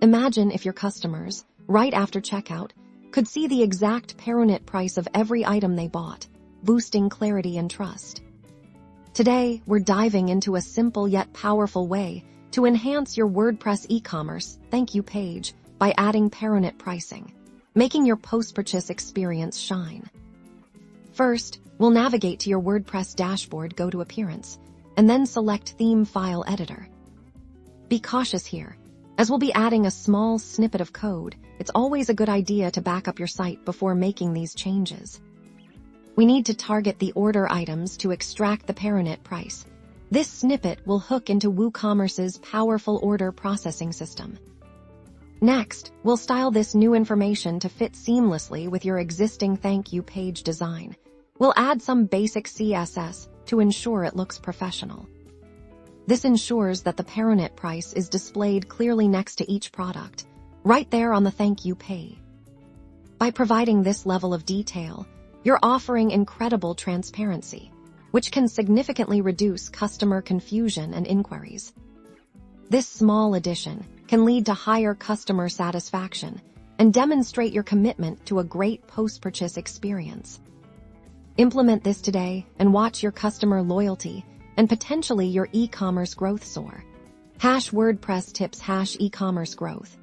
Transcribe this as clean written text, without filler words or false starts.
Imagine if your customers, right after checkout, could see the exact per unit price of every item they bought, boosting clarity and trust. Today, we're diving into a simple yet powerful way to enhance your WordPress e-commerce Thankyou page by adding per unit pricing, making your post-purchase experience shine. First, we'll navigate to your WordPress dashboard, go to Appearance, and then select Theme File Editor. Be cautious here. As we'll be adding a small snippet of code, it's always a good idea to back up your site before making these changes. We need to target the order items to extract the per unit price. This snippet will hook into WooCommerce's powerful order processing system. Next, we'll style this new information to fit seamlessly with your existing Thankyou page design. We'll add some basic CSS to ensure it looks professional. This ensures that the per unit price is displayed clearly next to each product, right there on the Thankyou page. By providing this level of detail, you're offering incredible transparency, which can significantly reduce customer confusion and inquiries. This small addition can lead to higher customer satisfaction and demonstrate your commitment to a great post-purchase experience. Implement this today and watch your customer loyalty and potentially your e-commerce growth soar. #WordPress tips #e-commerce growth.